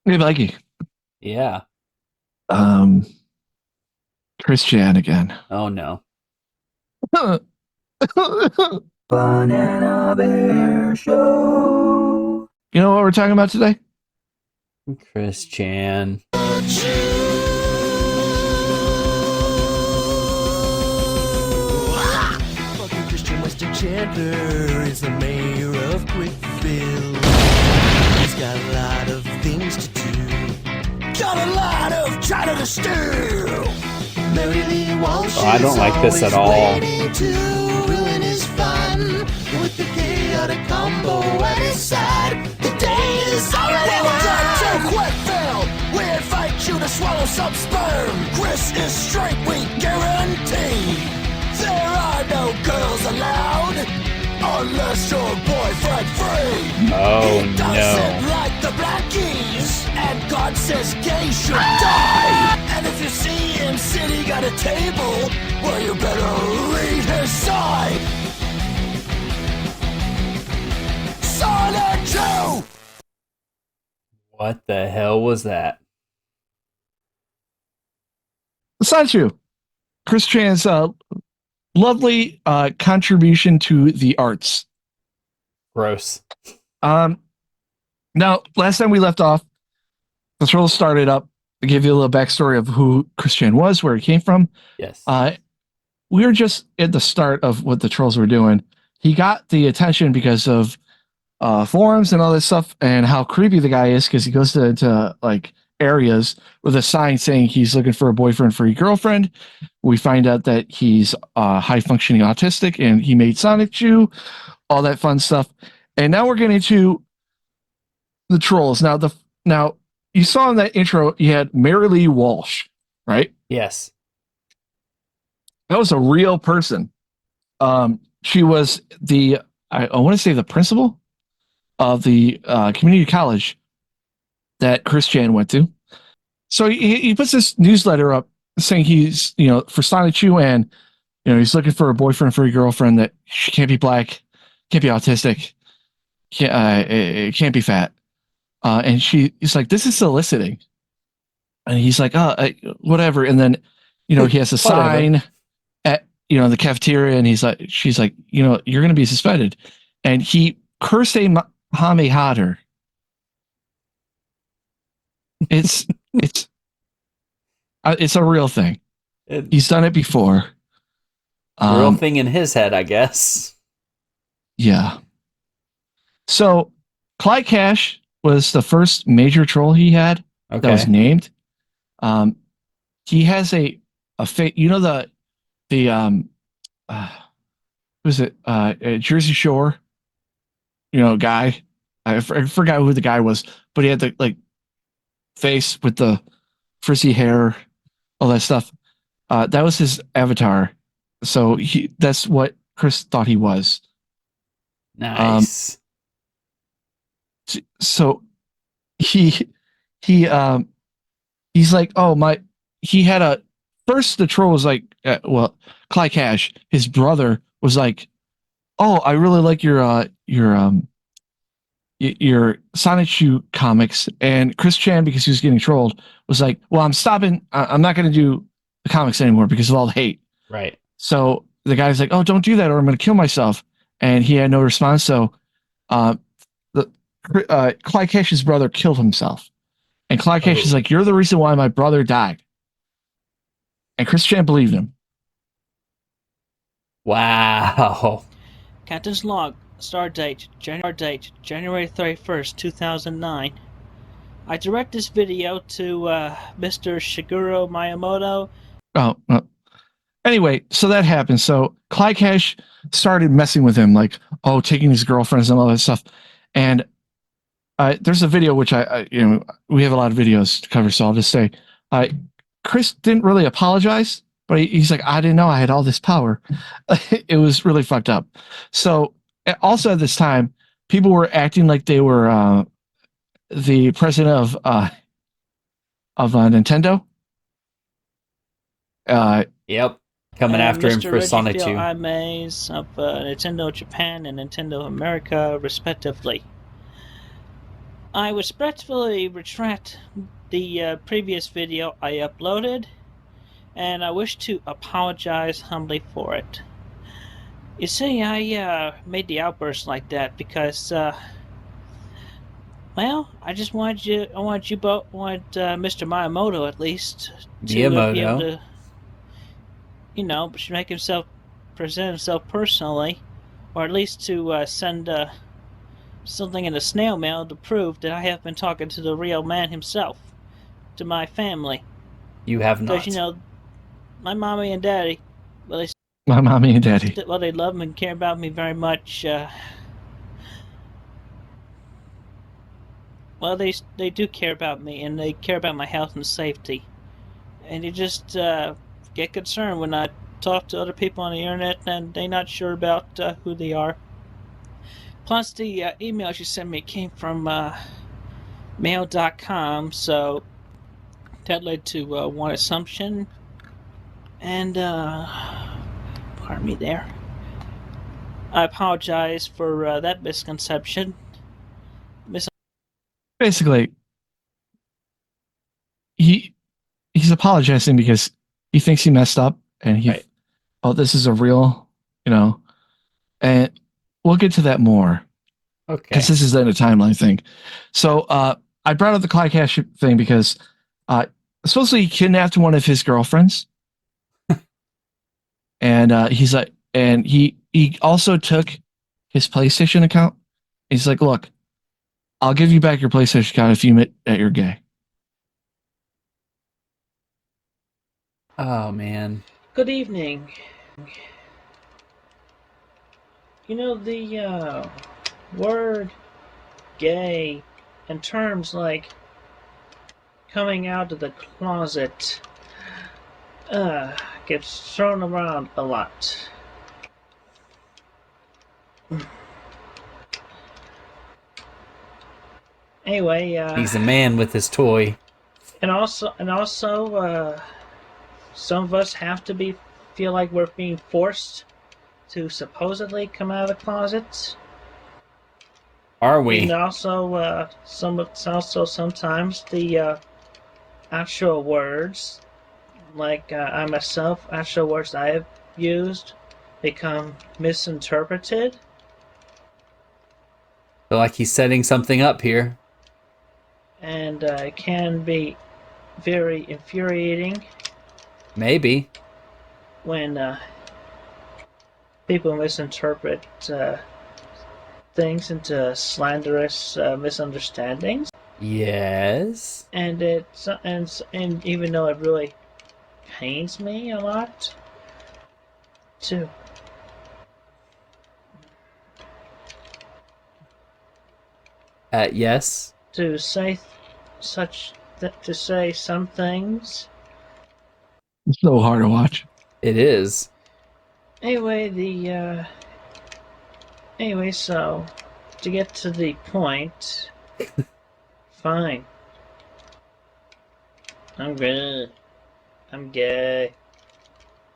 Hey, Mikey. Yeah. Um, Chris Chan again. Oh no. You Banana Bear Show. know what we're talking about today? Chris Chan. Fucking Christian Weston Chandler is the mayor of Quickville. He's got a lot of things to do. Got a lot of China to steal. Mary Lee Walsh Oh, I don't like this at all. to ruin his fun with the chaotic combo at his side. The day is already won. To Quickville, we invite you to swallow some sperm. Chris is straight, we guarantee. There are no girls allowed unless your boyfriend free. Oh He doesn't no. like the blackies, and God says gay should die. And if you see him sitting at a table, well, you better read his side. Sonichu! What the hell was that? Sonichu. Chris Chan's lovely contribution to the arts. Gross. Um, Now, last time we left off, the troll started up. I gave you a little backstory of who Chris Chan was, where he came from. Yes. We were just at the start of what the trolls were doing. He got the attention because of forums and all this stuff, and how creepy the guy is because he goes to like areas with a sign saying he's looking for a boyfriend for a girlfriend. We find out that he's high functioning autistic, and he made Sonichu, all that fun stuff. And now we're getting to the trolls. Now you saw in that intro you had Mary Lee Walsh, right? Yes. That was a real person. She was I want to say the principal of the community college that Chris Chan went to. So he puts this newsletter up saying he's, for Sonichu, and, he's looking for a boyfriend for a girlfriend that she can't be black, can't be autistic, can't be fat. And he's like, this is soliciting. And he's like, whatever. And then, he has a sign at, in the cafeteria, and she's like, you're going to be suspended. And he cursed a her. It's a real thing. He's done it before. Real thing in his head, I guess. Yeah. So Clyde Cash was the first major troll he had that was named. He has a was it Jersey Shore, guy. I forgot who the guy was, but he had the face with the frizzy hair, all that stuff. That was his avatar. So that's what Chris thought he was. Nice. So he's like, he had first the troll was like, Clyde Cash, his brother was like, oh, I really like your Sonichu comics. And Chris Chan, because he was getting trolled, was like, well, I'm stopping. I'm not going to do the comics anymore because of all the hate. Right. So the guy's like, oh, don't do that or I'm going to kill myself. And he had no response. So Clyde Cash's brother killed himself. And Clyde Cash is like, you're the reason why my brother died. And Chris Chan believed him. Wow. Captain's log. Star date January 31st, 2009. I direct this video to Mr. Shigeru Miyamoto. Anyway, so that happened. So Clyde Cash started messing with him, like, taking his girlfriends and all that stuff. And there's a video which we have a lot of videos to cover, so I'll just say, Chris didn't really apologize, but he's like, I didn't know I had all this power. It was really fucked up. So also at this time, people were acting like they were the president of Nintendo. Yep. Coming after him Mr. for Reggie Sonichu. Imays of Nintendo Japan and Nintendo America, respectively. I respectfully retract the previous video I uploaded, and I wish to apologize humbly for it. You see, I made the outburst like that because, well, I just wanted you, Mr. Miyamoto at least, to be able Miyamoto. to, present himself personally, or at least to send something in the snail mail to prove that I have been talking to the real man himself, to my family. You have Because, not. my mommy and daddy, well, My mommy and daddy. they love me and care about me very much. Well, they do care about me, and they care about my health and safety. And you just get concerned when I talk to other people on the internet and they're not sure about who they are. Plus, the emails you sent me came from mail.com, so that led to one assumption. And, pardon me there. I apologize for that misconception. Basically, he's apologizing because he thinks he messed up, and Right. this is a real, and we'll get to that more Okay. because this is in a timeline thing. So I brought up the Clyde Cash thing because supposedly he kidnapped one of his girlfriends, and he's like, and he also took his PlayStation account. He's like, look, I'll give you back your PlayStation account if you admit that you're gay. Oh, man. Good evening. The word gay and terms like coming out of the closet gets thrown around a lot. Anyway, He's a man with his toy. and also, some of us have to feel like we're being forced to supposedly come out of the closet. Are we? And also, sometimes the actual words, like I myself, actual words I have used, become misinterpreted. Feel like he's setting something up here. And it can be very infuriating. Maybe. When people misinterpret things into slanderous misunderstandings. Yes. And and even though it really pains me a lot to Yes. to say some things. It's so hard to watch. It is. Anyway, so to get to the point, fine. I'm gay. I'm gay.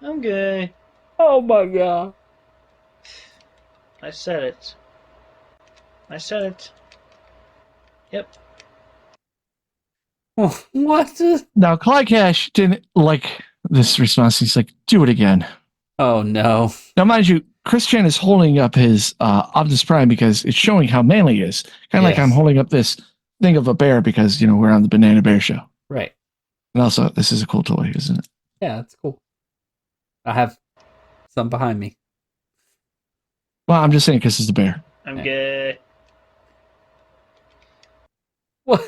I'm gay. Oh my god. I said it. I said it. Yep. What? Now, Clyde Cash didn't like this response. He's like, do it again. Oh no. Now, mind you, Christian is holding up his Optimus Prime because it's showing how manly he is. Kind of like Yes. I'm holding up this thing of a bear because, we're on the Banana Bear show. Right. And also, this is a cool toy, isn't it? Yeah, that's cool. I have some behind me. Well, I'm just saying because it's a bear. I'm Yeah. gay. What?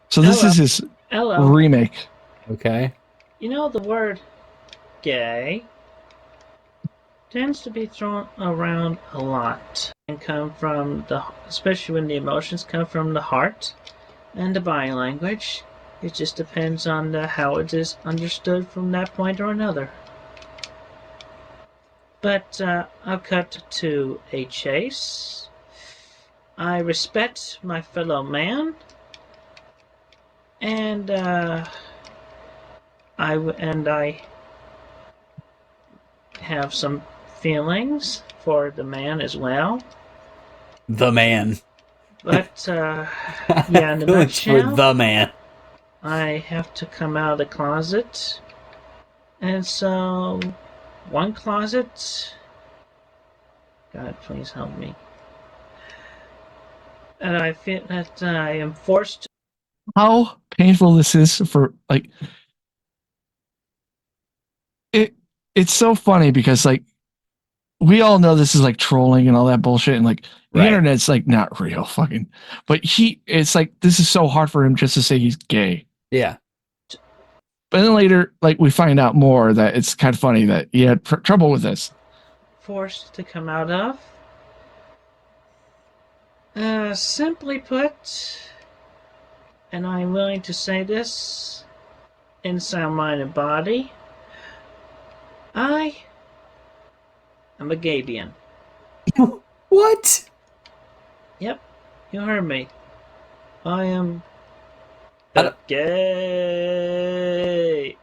So this Hello. is his Hello. remake. Okay. The word gay tends to be thrown around a lot and come from especially when the emotions come from the heart and the body language. It just depends on how it is understood from that point or another. But I'll cut to a chase. I respect my fellow man, and I have some feelings for the man as well. The man. But, yeah, in a Looks for nutshell, the man. I have to come out of the closet. And so, one closet. God, please help me. And I feel that I am forced to. How painful this is for like it's so funny because like we all know this is like trolling and all that bullshit and like the Right. internet's like not real fucking but it's like this is so hard for him just to say he's gay. Yeah. But then later like we find out more that it's kind of funny that he had trouble with this. Forced to come out of. Simply put, and I'm willing to say this in sound, mind, and body, I am a Gabian. What? Yep, you heard me. I am I a don't- Gabian.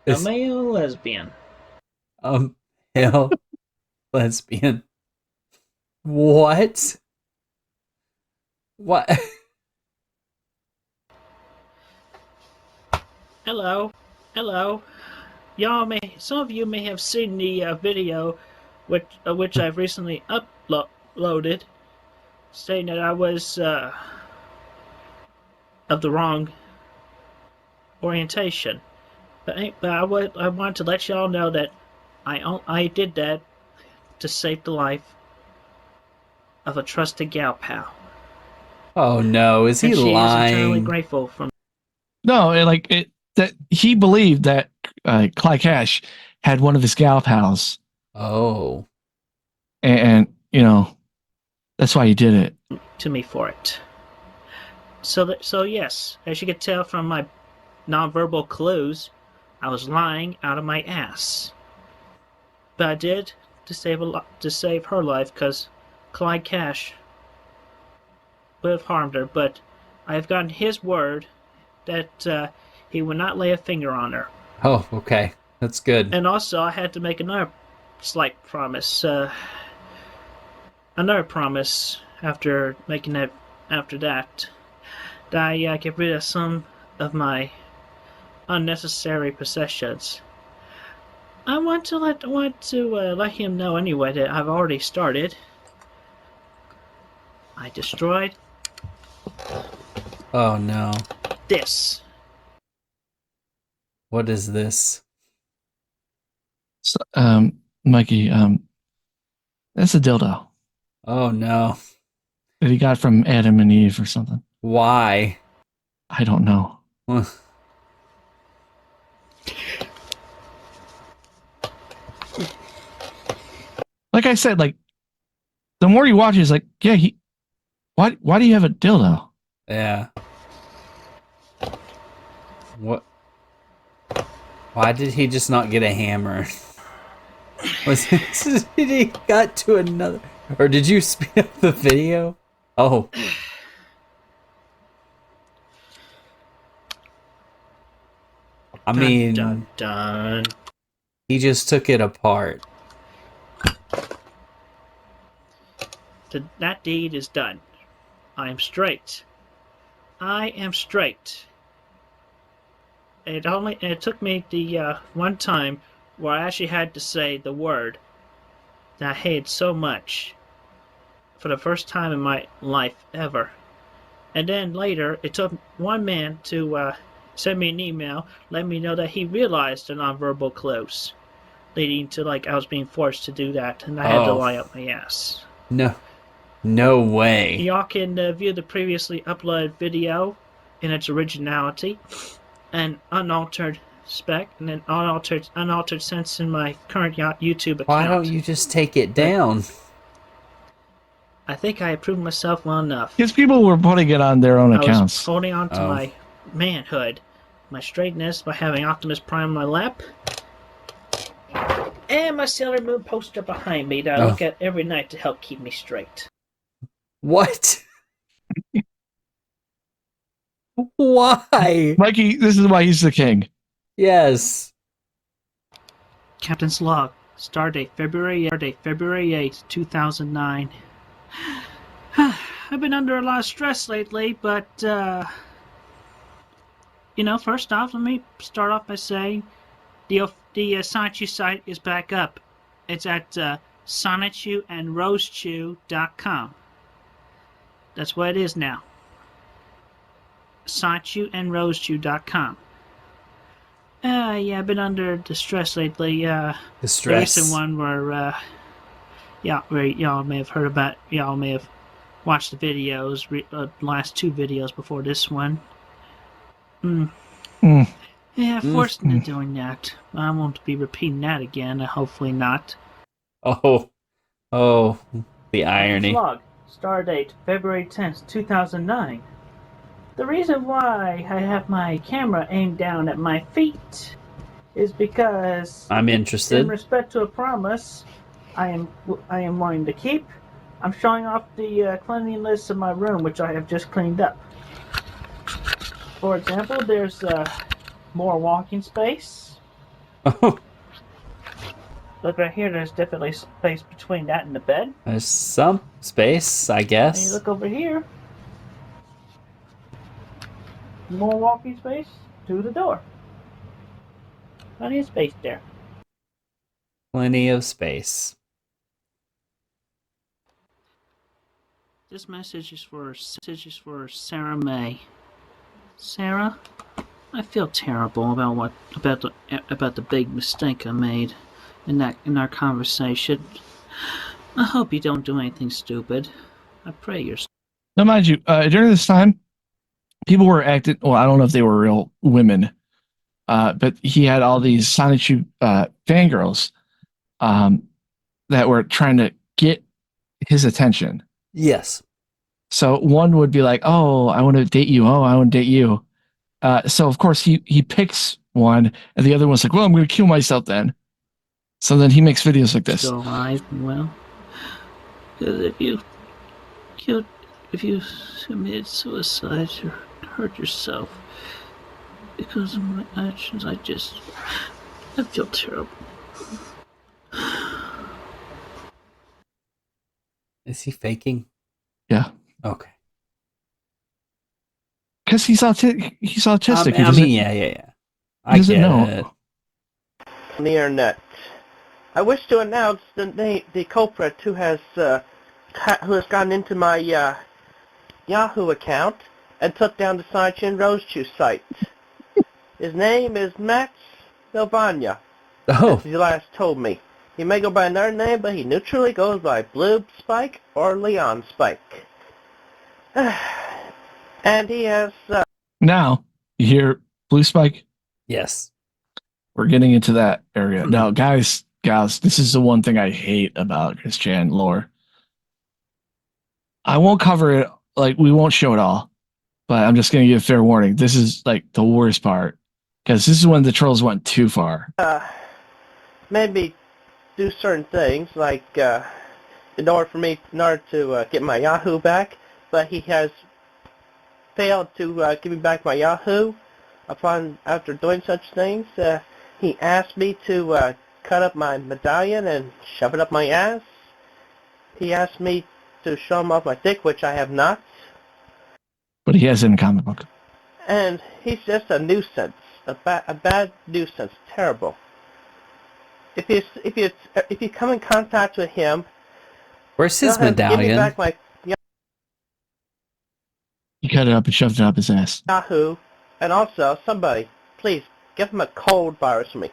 A It's- male lesbian. Hell, lesbian. What? What? Hello. Some of you may have seen the video which I've recently uploaded, saying that I was of the wrong orientation. But I want to let y'all know that I did that to save the life of a trusted gal pal. Oh no, is he And she is eternally lying? grateful for me. No, that he believed that Clyde Cash had one of his gal pals Oh. and you know that's why he did it. To me for it. So yes, as you can tell from my nonverbal clues, I was lying out of my ass. But I did to save her life, because Clyde Cash would have harmed her. But I have gotten his word that he would not lay a finger on her. Oh, okay. That's good. And also, I had to make another slight promise. After making that. After that, I get rid of some of my unnecessary possessions. I want to let him know anyway that I've already started. I destroyed Oh no. this. What is this? So, Mikey, that's a dildo Oh no. that he got from Adam and Eve or something. Why? I don't know. Like I said, like the more you watch, it's like, yeah, why do you have a dildo? Yeah. What? Why did he just not get a hammer? Did he got to another? Or did you speed up the video? Oh. I mean, Dun, dun, dun. he just took it apart. That deed is done. I am straight. It took me the one time where I actually had to say the word that I hated so much for the first time in my life ever. And then later, it took one man to send me an email, let me know that he realized the nonverbal clues, leading to like I was being forced to do that, and I had to lie up my ass. No way. Y'all can view the previously uploaded video in its originality and unaltered spec, and an unaltered sense in my current YouTube account. Why don't you just take it down? I think I proved myself well enough. Because people were putting it on their own I was accounts. holding on to my manhood, my straightness, by having Optimus Prime on my lap, and my Sailor Moon poster behind me that I look at every night to help keep me straight. What? Why? Mikey, this is why he's the king. Yes. Captain's log. Stardate February 8th, 2009. I've been under a lot of stress lately, but first off, let me start off by saying the Sonichu site is back up. It's at sonichuandrosechew.com. That's what it is now. sonichuandrosechew.com. Yeah, I've been under distress lately. The The stress. recent one where y'all may have heard about, y'all may have watched the videos, last two videos before this one. Yeah, forced into doing that. I won't be repeating that again. Hopefully not. Oh, the irony. Vlog. Stardate February 10th, 2009. The reason why I have my camera aimed down at my feet is because, I'm in interested. respect to a promise I am wanting to keep, I'm showing off the cleanliness of my room, which I have just cleaned up. For example, there's more walking space. Oh, Look right here, there's definitely space between that and the bed. there's some space, I And you guess. look over here, more walking space to the door. Plenty of space there. Plenty of space. This message is for Sarah May. Sarah, I feel terrible about the big mistake I made in our conversation. I hope you don't do anything stupid. I pray you're. Now, mind you, during this time, people were acting. Well, I don't know if they were real women, but he had all these Sonichu fangirls that were trying to get his attention. Yes. So one would be like, "Oh, I want to date you. Oh, I want to date you." So of course he picks one, and the other one's like, "Well, I'm going to kill myself then." So then he makes videos like this. Still alive? Well, because if you committed suicide or hurt yourself because of my actions, I feel terrible. Is he faking? Yeah, Okay. because he's autistic. I mean, yeah. I doesn't get know. it. On the internet. I wish to announce the culprit who has gotten into my Yahoo account and took down the Sonichu and Rosechew site. His name is Max Silvania, Oh, as he last told me. He may go by another name, but he neutrally goes by Blue Spike or Leon Spike. And he has Now you hear Blue Spike. yes. We're getting into that area now, guys. This is the one thing I hate about Chris Chan lore. I won't cover it. Like, we won't show it all, but I'm just going to give a fair warning. This is like the worst part, because this is when the trolls went too far. maybe do certain things, like in order to get my Yahoo back, but he has failed to give me back my Yahoo. After doing such things, he asked me to cut up my medallion and shove it up my ass. He asked me to show him off my dick, which I have not. But he has it in a comic book. And he's just a nuisance, a bad nuisance, terrible. If you come in contact with him, Where's his tell him to give me medallion? back my He cut it up and shoved it up his ass. Yahoo, and also somebody, please give him a cold virus for me.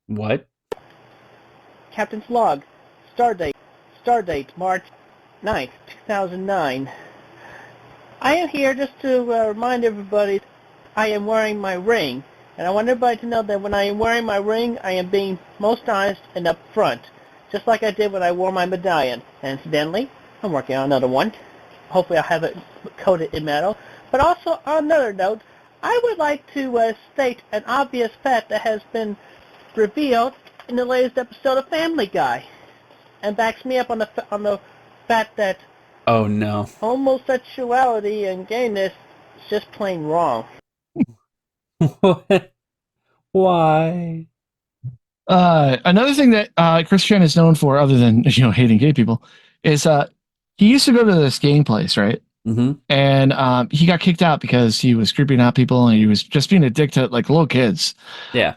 What? Captain's log, Stardate, March 9th, 2009. I am here just to remind everybody I am wearing my ring, and I want everybody to know that when I am wearing my ring, I am being most honest and upfront, just like I did when I wore my medallion. And incidentally, I'm working on another one. Hopefully I'll have it coated in metal. But also, on another note, I would like to state an obvious fact that has been revealed in the latest episode of Family Guy, and backs me up on the fact that Oh no. homosexuality and gayness is just plain wrong. What? Why? Another thing that Chris Chan is known for, other than hating gay people, is he used to go to this game place, right? Mm-hmm. And he got kicked out because he was creeping out people and he was just being a dick to like little kids. Yeah.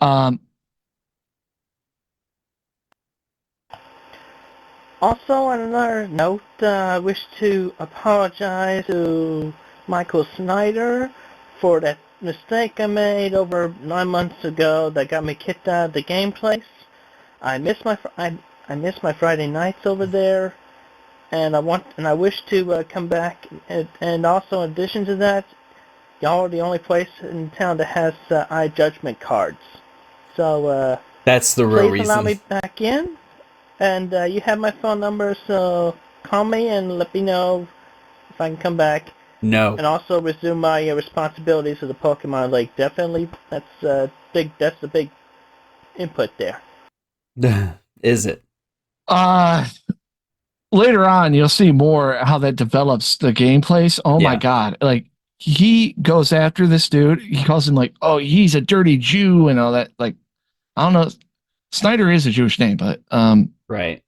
Also, on another note, I wish to apologize to Michael Snyder for that mistake I made over 9 months ago that got me kicked out of the game place. I miss my Friday nights over there, and I wish to come back. And also, in addition to that, y'all are the only place in town that has iJudgment cards. So That's the real please allow reason. me back in. And you have my phone number, so call me and let me know if I can come back. No. And also resume my responsibilities of the Pokemon League. Definitely, that's a big input there. Is it? Later on, you'll see more how that develops the gameplays. Oh my Yeah. god! Like he goes after this dude. He calls him like, "Oh, he's a dirty Jew" and all that. Like, I don't know. Snyder is a Jewish name, but Right.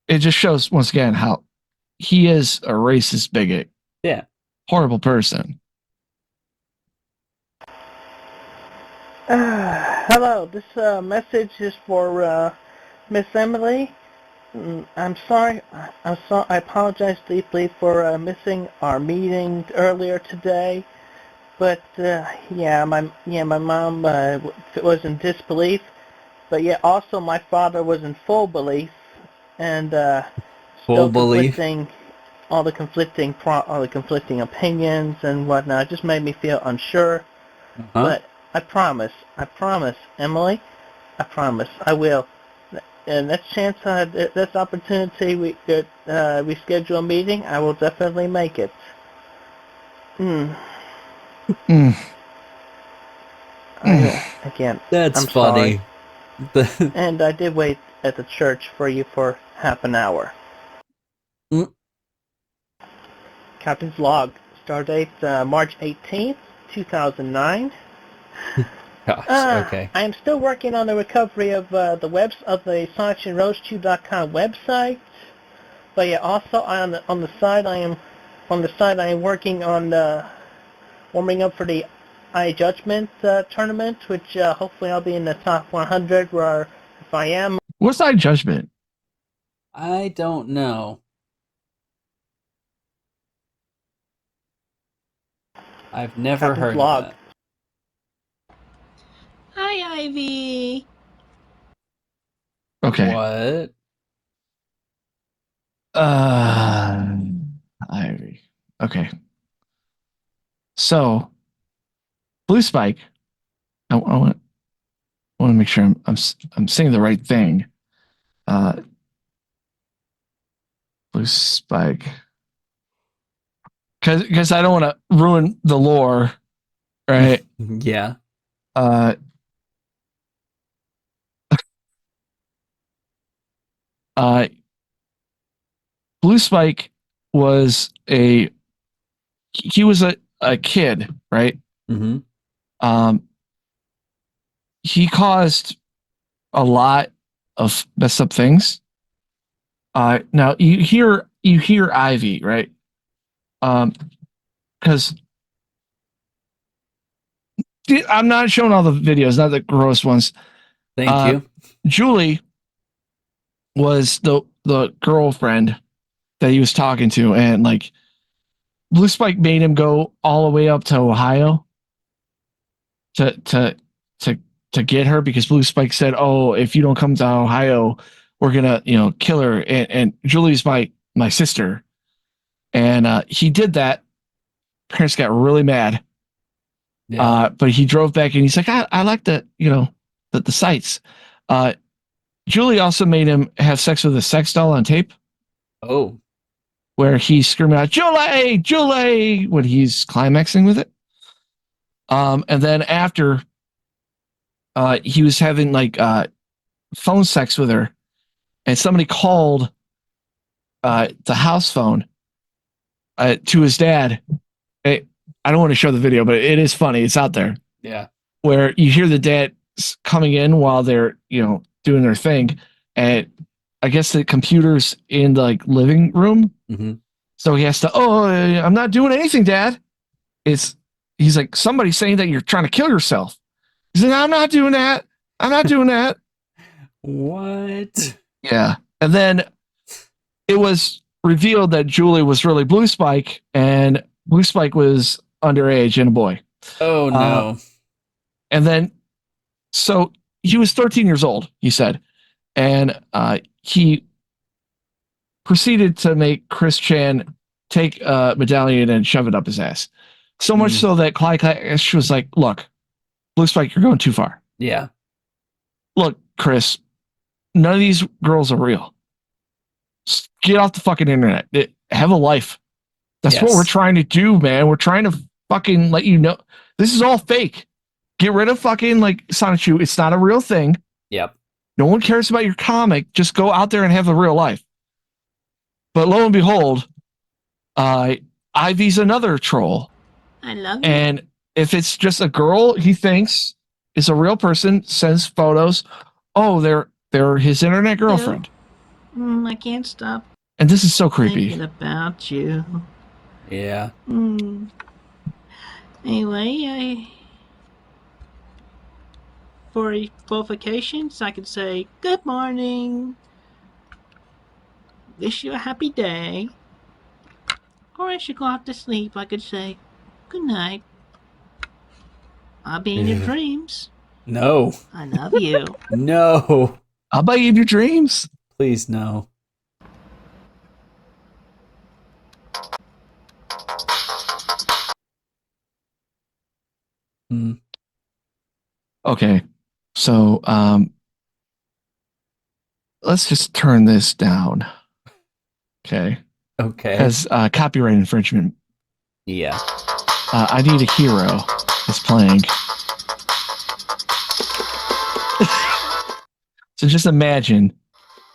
it just shows once again how he is a racist bigot. Yeah. Horrible person. Hello, this message is for Miss Emily. I'm sorry. I apologize deeply for missing our meeting earlier today. But my mom was in disbelief. But yeah, also my father was in full belief, and Full belief. all the conflicting opinions and whatnot. It just made me feel unsure. Huh? But I promise, Emily, I promise, I will. And next chance, this opportunity, we schedule a meeting, I will definitely make it. Again, That's I'm funny. sorry. And I did wait at the church for you for half an hour. Captain's log. Stardate March 18th, 2009. Gosh, okay. I am still working on the recovery of the SonchuandRose2.com website. But yeah, also on the side I am working on warming up for the iJudgment tournament, which hopefully I'll be in the top 100. Where if I am, What's iJudgment? I don't know. I've never Captain's heard log. of that. Hi, Ivy. Okay. What? Ivy. Okay. So, Blue Spike. I want to make sure I'm saying the right thing. Blue Spike. Because I don't want to ruin the lore, right? Yeah. Blue Spike was he was a kid, right? Mm-hmm. He caused a lot of messed up things. Now you hear Ivy, right? Because I'm not showing all the videos, not the gross ones. Thank you. Julie was the girlfriend that he was talking to, and like Blue Spike made him go all the way up to Ohio to get her, because Blue Spike said, "Oh, if you don't come to Ohio, we're gonna kill her." And Julie's my sister, and he did that. Parents got really mad. Yeah. But he drove back and he's like, I like the sights. Julie also made him have sex with a sex doll on tape, Oh. where he's screaming out, Julie, Julie, when he's climaxing with it. And then after, he was having like phone sex with her, and somebody called the house phone to his dad. I don't want to show the video, but it is funny. It's out there. Yeah. where you hear the dad coming in while they're, doing their thing. And I guess the computer's in the like living room. Mm-hmm. So he has to, I'm not doing anything, Dad. He's like, somebody's saying that you're trying to kill yourself. He's like, I'm not doing that. I'm not doing that. What? Yeah. And then it was revealed that Julie was really Blue Spike, and Blue Spike was underage and a boy. Oh, no. And then, so he was 13 years old, he said. And he proceeded to make Chris Chan take a medallion and shove it up his ass. So much so that Clyde Cash was like, look, Blue Spike, you're going too far. Yeah. Look, Chris, none of these girls are real. Just get off the fucking internet. Have a life. That's what we're trying to do, man. We're trying to fucking let you know. This is all fake. Get rid of fucking like Sonichu. It's not a real thing. Yep. No one cares about your comic. Just go out there and have a real life. But lo and behold, Ivy's another troll. I love you. And if it's just a girl he thinks is a real person, sends photos. Oh, they're his internet girlfriend. I can't stop And this is so creepy. thinking about you. Yeah. Anyway, for both occasions, I could say good morning, wish you a happy day, or I should go off to sleep. I could say good night. I'll be in your dreams. No. I love you. No. I'll buy you in your dreams. Please, no. Okay. So let's just turn this down. Okay. Okay. As copyright infringement. Yeah. I Need a Hero is playing. So just imagine,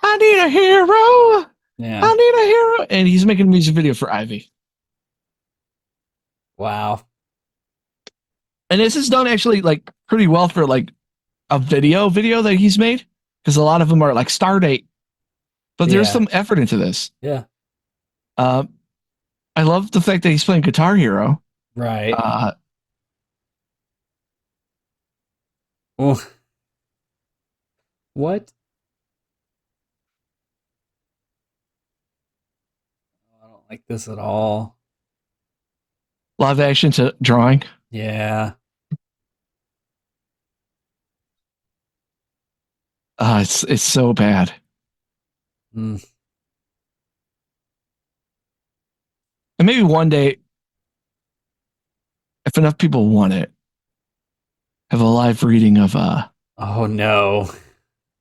I need a hero. Yeah. I need a hero. And he's making a music video for Ivy. Wow. And this is done actually like pretty well for like a video that he's made. Because a lot of them are like Stardate. But there's some effort into this. Yeah. I love the fact that he's playing Guitar Hero. Right. Oh, what? I don't like this at all. live action to drawing. Yeah. It's so bad. Mm. And maybe one day, if enough people want it, have a live reading of Oh no.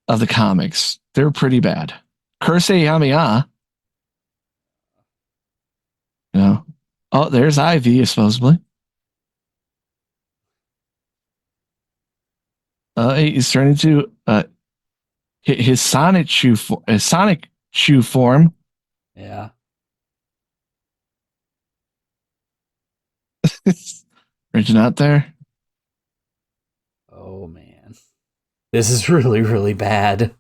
of the comics. They're pretty bad. Kursei Yamiya. You know. Oh, there's Ivy, supposedly. He's turned into his Sonic shoe form. Yeah. Written out there. Oh man. This is really, really bad.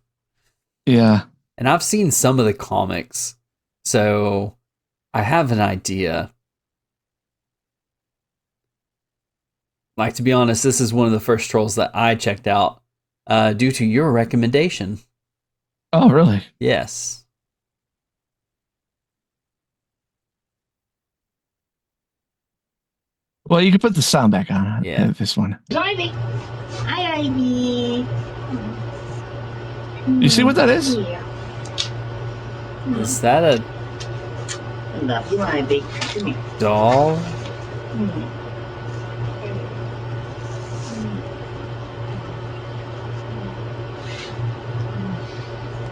Yeah. And I've seen some of the comics, so I have an idea. Like, to be honest, this is one of the first trolls that I checked out due to your recommendation. Oh, really? Yes. Well, you can put the sound back on. Yeah. This one. Ivy. Hi, Ivy. You see what that is? Yeah. Is that a I love you, Ivy. Come here. doll?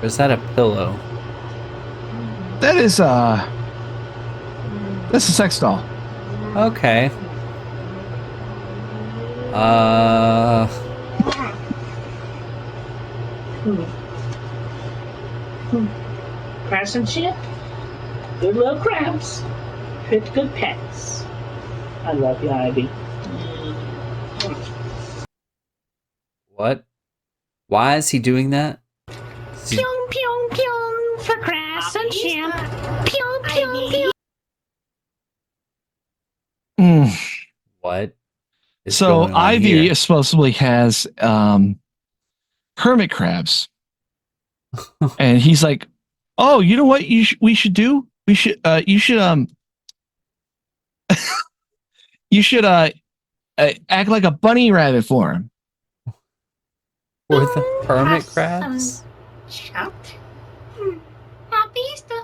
Or is that a pillow? That's a sex doll. Okay. Crabs and shit. Good little crabs. Good pets. I love you, Ivy. Why is he doing that? Pyong, pyong, pyong for grass and champ. Pyong, pyong, pyong. What is So going on Ivy here? supposedly has hermit crabs, and he's like, "Oh, you know what? We should do. You should you should act like a bunny rabbit for him." For the hermit crabs? Shout. Happy Easter.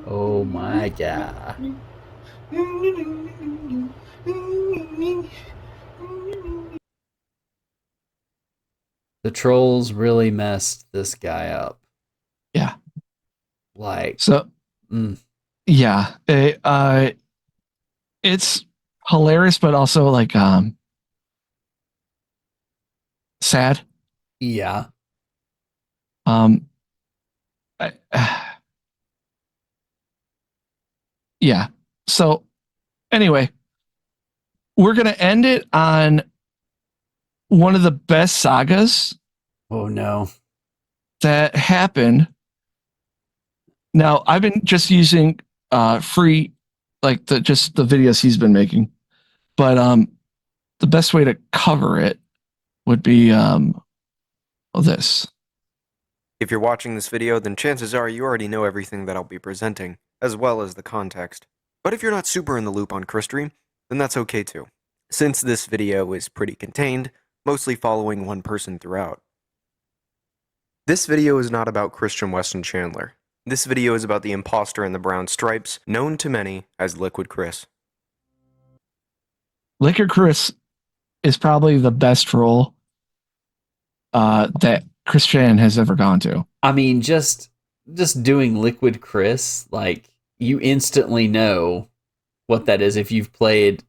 Oh my god. The trolls really messed this guy up. Yeah. Like, So, yeah, it's hilarious, but also like sad. yeah. Yeah. So anyway, we're gonna end it on one of the best sagas Oh no. that happened. Now I've been just using free, like the videos he's been making, but the best way to cover it would be this. If you're watching this video, then chances are you already know everything that I'll be presenting, as well as the context. But if you're not super in the loop on Christream, then that's okay too, since this video is pretty contained, mostly following one person throughout. This video is not about Christian Weston Chandler. This video is about the imposter in the brown stripes, known to many as Liquid Chris. Liquid Chris is probably the best role that Chris Chan has ever gone to. I mean, just doing Liquid Chris, like, you instantly know what that is if you've played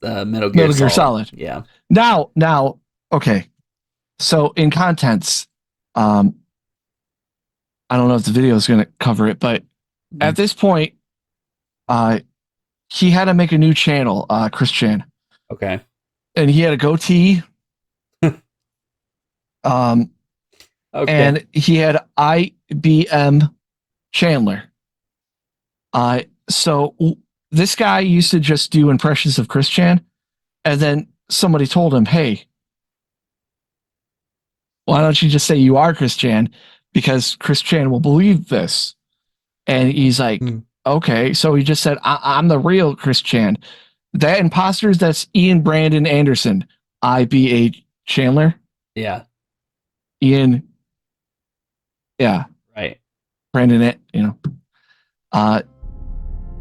Metal Gear Solid. Yeah. Now, okay. So in contents, I don't know if the video is going to cover it, but at this point, he had to make a new channel, Chris Chan. Okay. And he had a goatee. Okay. And he had IBM Chandler. So this guy used to just do impressions of Chris Chan, and then somebody told him, "Hey, why don't you just say you are Chris Chan? Because Chris Chan will believe this." And he's like, "Okay." So he just said, I'm the real Chris Chan. That imposters, that's Ian Brandon Anderson, IBA Chandler. Yeah. Ian. Yeah. Right. Brandon,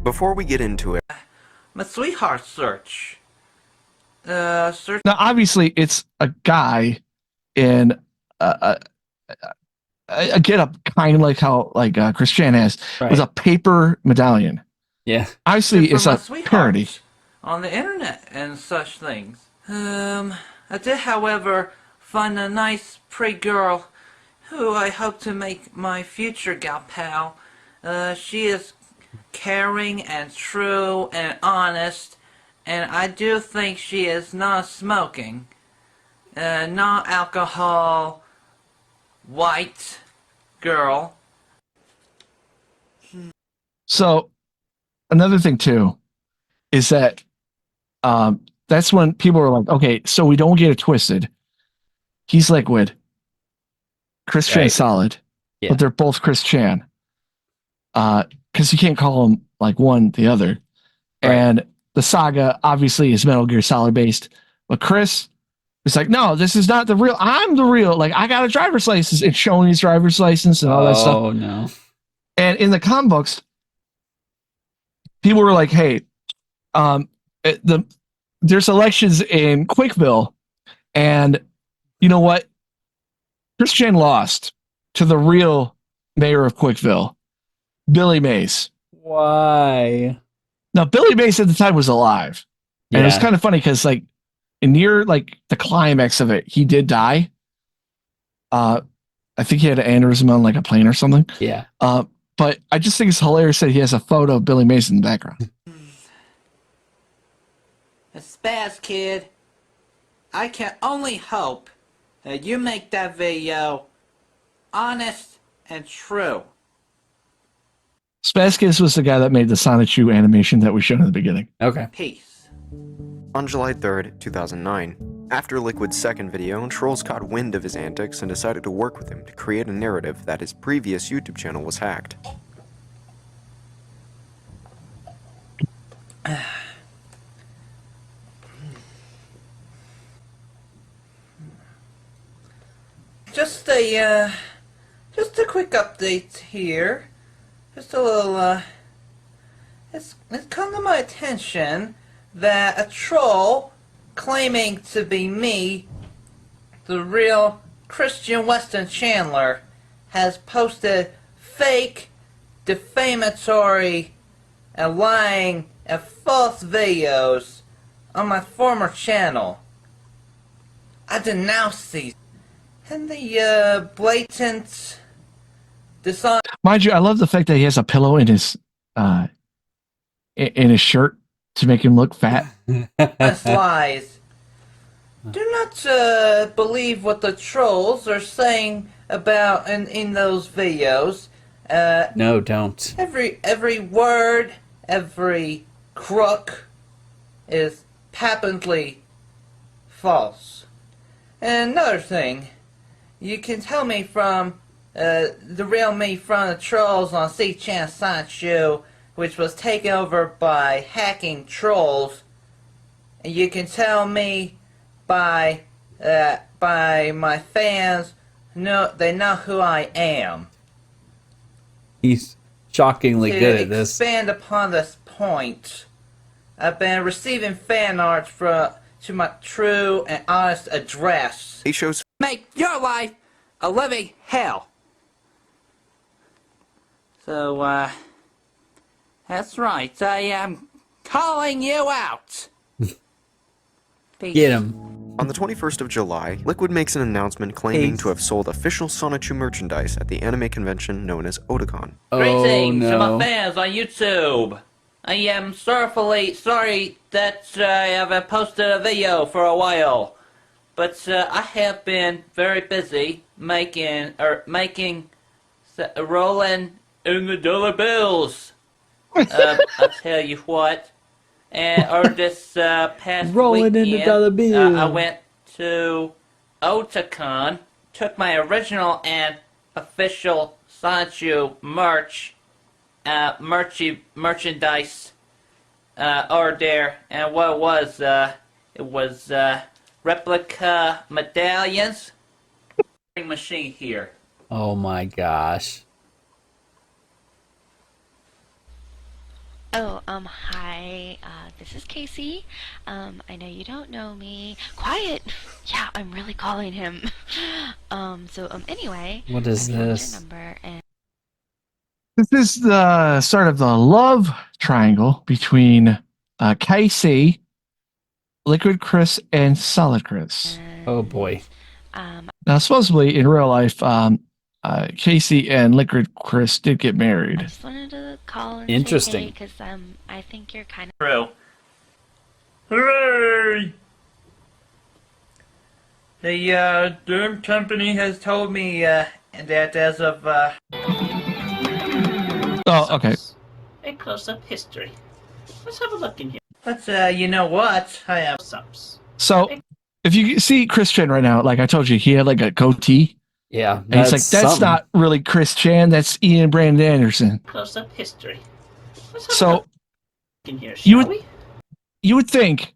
Before we get into it, My sweetheart search. Search. Now, obviously, it's a guy in a get-up kind of like how Chris Chan has, with a paper medallion. Yeah. Obviously, it's a parody. On the internet and such things. I did, however, find a nice, pretty girl who I hope to make my future gal pal. She is caring and true and honest, and I do think she is not smoking, not alcohol, white girl. So, another thing too is that that's when people are like, okay, so we don't get it twisted. He's Liquid, Chris Chan Solid, but they're both Chris Chan. Because you can't call them like one the other. Right. And the saga obviously is Metal Gear Solid based, but Chris is like, no, this is not the real. I'm the real. Like, I got a driver's license. It's showing his driver's license and all that stuff. Oh no! And in the comic books, people were like, hey, there's elections in Quickville, and you know what? Chris Chan lost to the real mayor of Quickville, Billy Mays. Why? Now, Billy Mays at the time was alive. And it was kind of funny because, like, near like the climax of it, he did die. I think he had an aneurysm on like a plane or something. Yeah. But I just think it's hilarious that he has a photo of Billy Mason in the background. A spaz kid. I can only hope that you make that video honest and true. Spaskis was the guy that made the Sonichu animation that we showed in the beginning. Okay. Peace. On July 3rd, 2009, after Liquid's second video, trolls caught wind of his antics and decided to work with him to create a narrative that his previous YouTube channel was hacked. Just a quick update here. Just a little, it's come to my attention that a troll claiming to be me, the real Christian Weston Chandler, has posted fake, defamatory, and lying and false videos on my former channel. I denounce these. And the blatant dishonest. Mind you, I love the fact that he has a pillow in his shirt to make him look fat. Lies. Do not believe what the trolls are saying about in those videos. No, don't. Every word, every crook is patently false. And another thing, you can tell me from the real me from the trolls on C-Chan Sonichu, which was taken over by hacking trolls. And you can tell me by my fans. No, they know who I am. He's shockingly good at this. To expand upon this point, I've been receiving fan art to my true and honest address. He shows Make your life a living hell. So, that's right. I am calling you out. Peace. Get him. on the 21st of July, Liquid makes an announcement claiming to have sold official Sonichu merchandise at the anime convention known as Otakon. Greetings to no. my fans on YouTube. I am sorry that I haven't posted a video for a while, but I have been very busy rolling in the dollar bills. I'll tell you what. And this past Rolling weekend, in the dollar bill. I went to Otakon, took my original and official Sonichu merchandise over there, and what it was replica medallions. Machine here. Oh my gosh. Oh, hi, this is Casey. I know you don't know me. Quiet! Yeah, I'm really calling him. Anyway. What is I found this? your number and This is the start of the love triangle between Casey, Liquid Chris, and Solid Chris. Oh boy. Now, supposedly in real life, Casey and Liquid Chris did get I married. just wanted to call and Interesting. because I think you're kind of... True. Hooray! The Doom Company has told me that as of Oh, okay. A close-up history. Let's have a look in here. But you know what? I have Close-ups. So, if you see Chris Chan right now, like I told you, he had like a goatee. Yeah. And he's like, that's not really Chris Chan, that's Ian Brandon Anderson. Close-up history. Let's have a So, look in here, shall we? you would think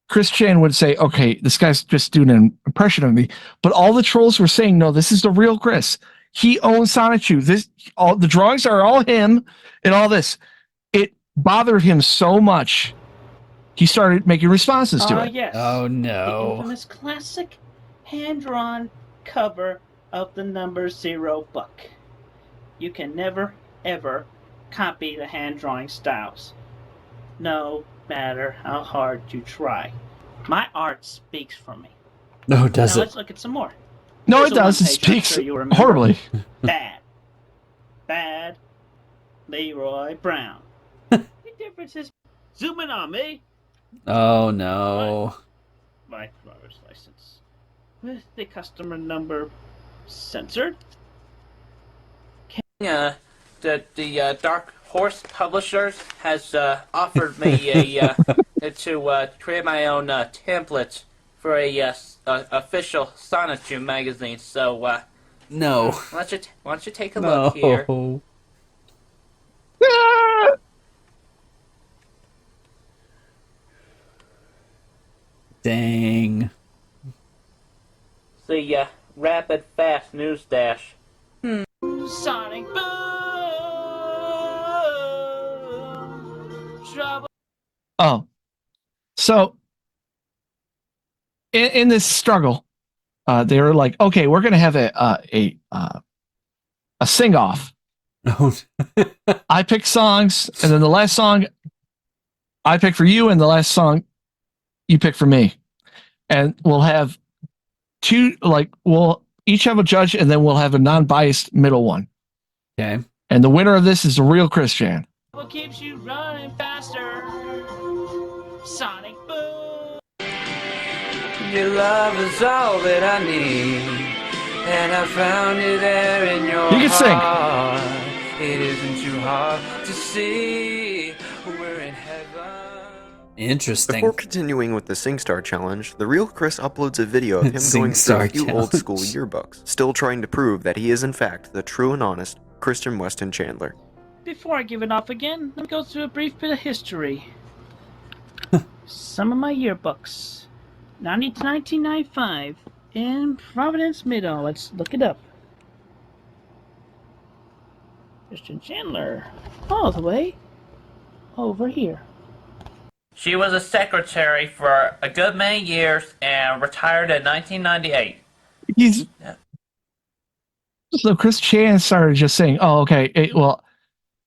Chris Chan would say, okay, this guy's just doing an impression of me. But all the trolls were saying, no, this is the real Chris. He owns Sonichu. All the drawings are all him and all this. It bothered him so much. He started making responses to it. Yes. Oh The no. infamous classic hand-drawn cover of the number 0 book. You can never, ever copy the hand-drawing styles, no matter how hard you try. My art speaks for me. No, does Now it? let's look at some more. No, Here's it the does. It one page I'm speaks sure you'll remember. horribly. Bad Leroy Brown. The difference is zoom in on me. Oh no. My driver's license with the customer number censored. The Dark Horse Publishers has offered me to create my own template for a official Sonichu magazine. So No. why don't you take a look here? No. Dang. The rapid fast news dash. Sonic Boom! Trouble. Oh, so in this struggle, they were like, okay, we're gonna have a sing off. Oh. I pick songs, and then the last song I pick for you, and the last song you pick for me, and we'll have two. Like we'll each have a judge, and then we'll have a non-biased middle one. Okay. And the winner of this is the real Christian. What keeps you running faster? Sonic Boom! Your love is all that I need, and I found it there in your You can sing. heart. It isn't too hard to see. We're in heaven. Interesting. Before continuing with the SingStar challenge, the real Chris uploads a video of him going through a few old school yearbooks, still trying to prove that he is in fact the true and honest Christian Weston Chandler. Before I give it off again, let me go through a brief bit of history. Some of my yearbooks. 90 to 1995 in Providence, Middle. Let's look it up. Christian Chandler. All the way over here. She was a secretary for a good many years and retired in 1998. He's so Chris Chan started just saying, "Oh, okay, well,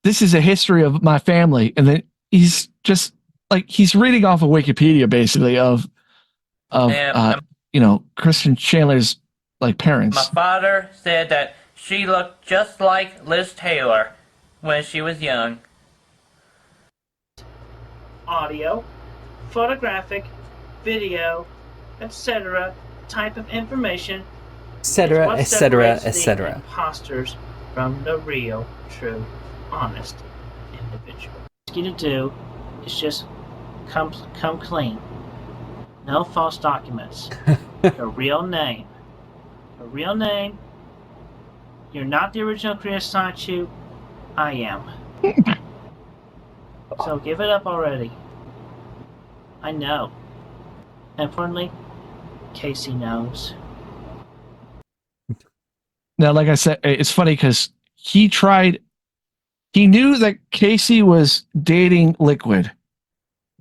this is a history of my family," and then he's just like he's reading off of Wikipedia basically of Christian Chandler's like parents. My father said that she looked just like Liz Taylor when she was young. Audio, photographic, video, etc. type of information, Etc. what Etc. separates the Etc. imposters from the real, true, honest individual. What you to do is just come clean. No false documents. Your real name. Your real name. You're not the original Chris Sonichu. I am. So give it up already. I know. And importantly, Casey knows. Now, like I said, it's funny because he knew that Casey was dating Liquid.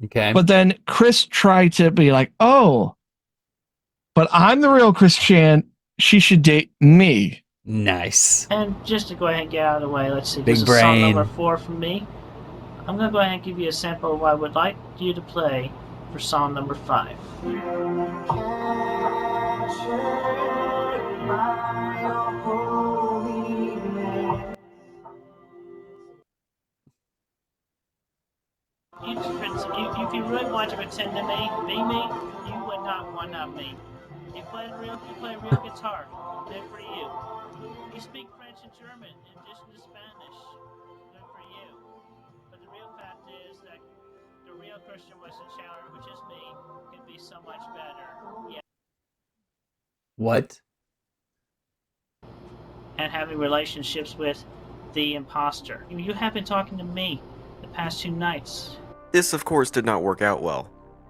Okay. But then Chris tried to be like, oh, but I'm the real Chris Chan. She should date me. Nice. And just to go ahead and get out of the way, let's see. Big This is song brain. number 4 from me. I'm going to go ahead and give you a sample of what I would like you to play for song number 5. If you really want to pretend to be me, you would not want to me. You play real guitar. Good for you. You speak French and German in addition to Spanish. Good for you. But the real fact is that the real Christian Weston Chandler, which is me, can be so much better. Yeah. What? And having relationships with the imposter. You have been talking to me the past 2 nights. This, of course, did not work out well.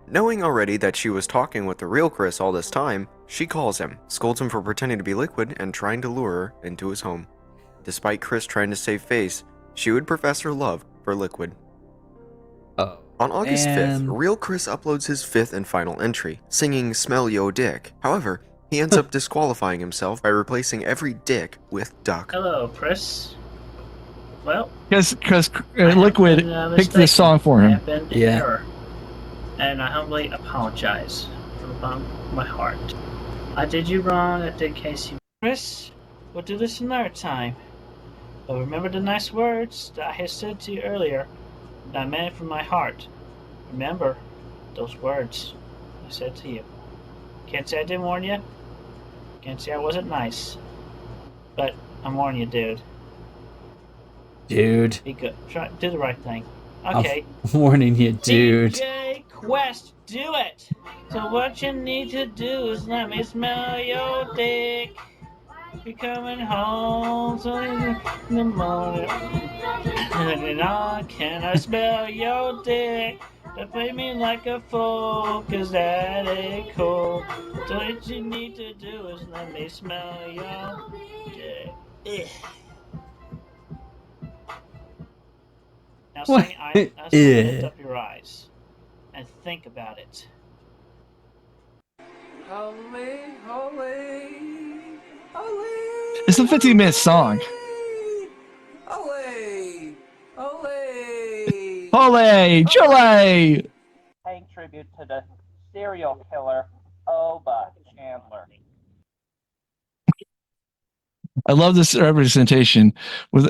Knowing already that she was talking with the real Chris all this time, she calls him, scolds him for pretending to be Liquid, and trying to lure her into his home. Despite Chris trying to save face, she would profess her love for Liquid. Oh. On August 5th, real Chris uploads his 5th and final entry, singing Smell Yo Dick. However, he ends up disqualifying himself by replacing every dick with duck. Hello, Chris. Well, Because Liquid picked this song for him. Error. And I humbly apologize from the bottom of my heart. I did you wrong. I did Casey. Chris, we'll do this another time. But remember the nice words that I had said to you earlier. That I meant it from my heart. Remember those words I said to you. Can't say I didn't warn you. Can't say I wasn't nice. But I'm warning you, dude. Dude. Be good. Try do the right thing. Okay. I'm warning you, dude. DJ Quest, do it! So what you need to do is let me smell your dick. Be coming home so in the morning. And on can I smell your dick? Don't play me like a fool, cause that ain't cool. So what you need to do is let me smell your dick. Ugh. Now What? lift up your eyes and think about it. Holy, holy, holy. It's a 15-minute song. Holy, holy. Ole, Chile. Paying tribute to the serial killer, Oba Chandler. I love this representation with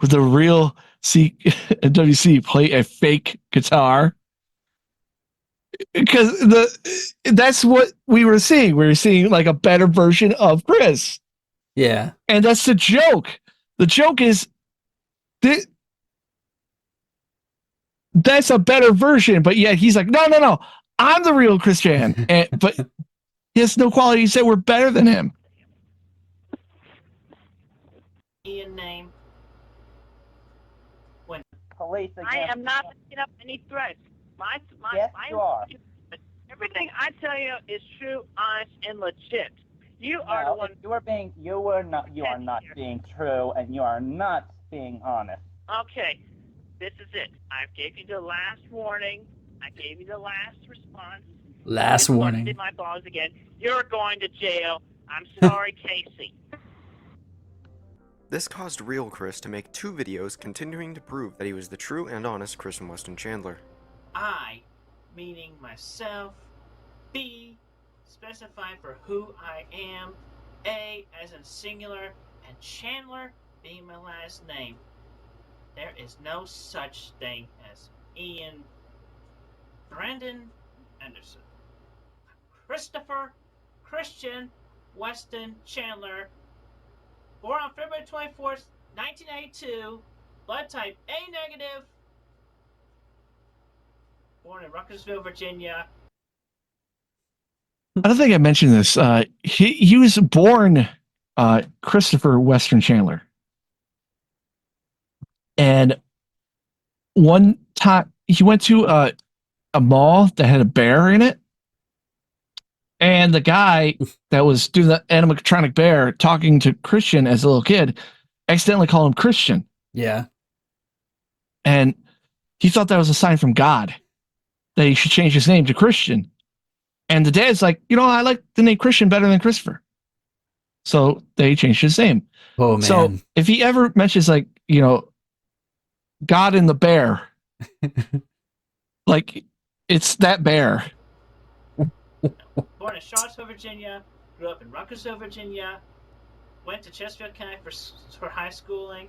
with the real WC play a fake guitar, because that's what we were seeing. We were seeing like a better version of Chris. Yeah. And that's the joke. The joke is that's a better version, but yet he's like, no, I'm the real Christian. But he has no qualities that were better than him. Ian name. When Police against... I am not picking up any threats. Yes, you are. Everything I tell you is true, honest, and legit. You are the one. You are not being true, and you are not being honest. Okay, this is it. I gave you the last warning. I gave you the last response. Last warning. Did my balls again. You're going to jail. I'm sorry, Casey. This caused Real Chris to make 2 videos continuing to prove that he was the true and honest Chris Weston Chandler. I, meaning myself, B, specifying for who I am, A as in singular, and Chandler being my last name. There is no such thing as Ian Brandon Anderson. Christopher Christian Weston Chandler, born on February 24th, 1982, blood type A negative, born in Ruckersville, Virginia. I don't think I mentioned this. He was born Christopher Western Chandler. And one time he went to a mall that had a bear in it. And the guy that was doing the animatronic bear talking to Christian as a little kid accidentally called him Christian. Yeah. And he thought that was a sign from God that he should change his name to Christian. And the dad's like, I like the name Christian better than Christopher. So they changed his name. Oh, man. So if he ever mentions God and the bear, like it's that bear. Born in Charlottesville, Virginia, grew up in Ruckersville, Virginia, went to Chesterfield County for high schooling.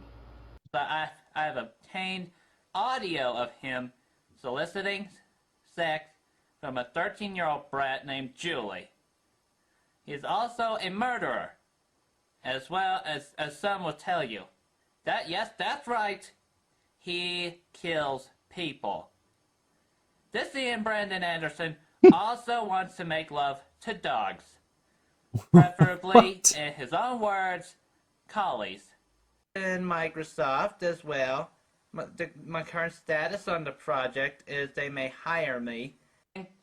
I have obtained audio of him soliciting sex from a 13-year-old brat named Julie. He's also a murderer, as well as some will tell you. Yes, that's right. He kills people. This Ian Brandon Anderson also wants to make love to dogs. Preferably, in his own words, collies. In Microsoft as well. My current status on the project is they may hire me.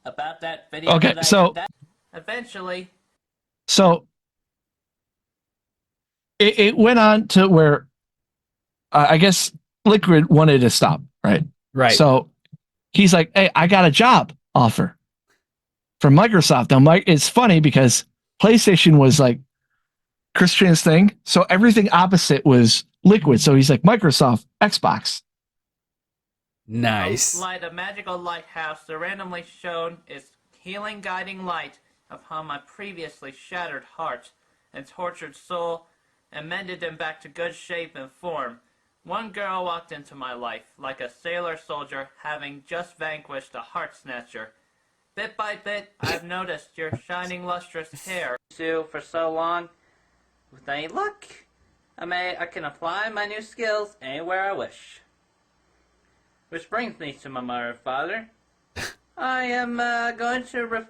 About that video. Okay, so eventually. So it went on to where I guess Liquid wanted to stop, right? Right. So he's like, "Hey, I got a job offer from Microsoft." Now, it's funny because PlayStation was like Christian's thing, so everything opposite was Liquid. So he's like Microsoft, Xbox. Nice. Light, a magical lighthouse, randomly shown its healing guiding light upon my previously shattered heart and tortured soul and mended them back to good shape and form, one girl walked into my life like a sailor soldier having just vanquished a heart snatcher. Bit by bit, I've noticed your shining lustrous hair. Sue for so long. With any luck, I can apply my new skills anywhere I wish. Which brings me to my mother and father. I am going to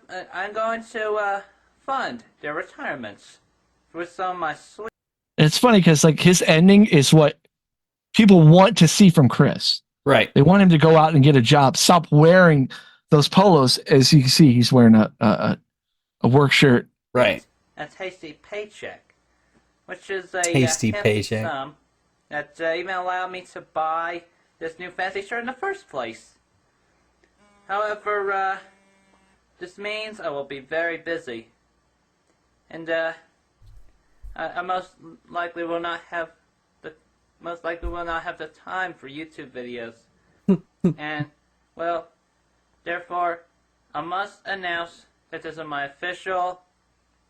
fund their retirements with some of my sweet. It's funny because like his ending is what people want to see from Chris. Right. They want him to go out and get a job. Stop wearing those polos. As you can see, he's wearing a work shirt. Right. A tasty paycheck, which is a Tasty hefty paycheck. sum that even allowed me to buy this new fancy shirt in the first place. However, this means I will be very busy, and I most likely will not have the time for YouTube videos. And well, therefore, I must announce that this is my official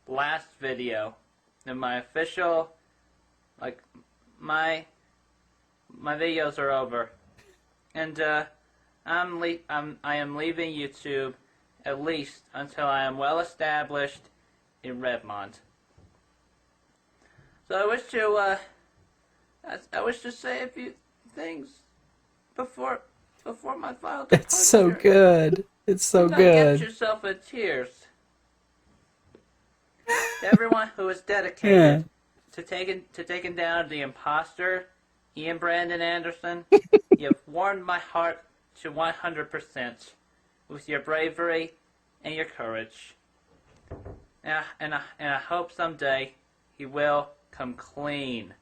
last video. And my official, like, my videos are over. And I am leaving YouTube at least until I am well established in Redmond. So I wish to say a few things before my final departure. It's so good. It's so Do not get good. yourself in tears. To everyone who is dedicated to taking down the imposter, Ian Brandon Anderson, you have warmed my heart to 100% with your bravery and your courage. And I hope someday he will come clean.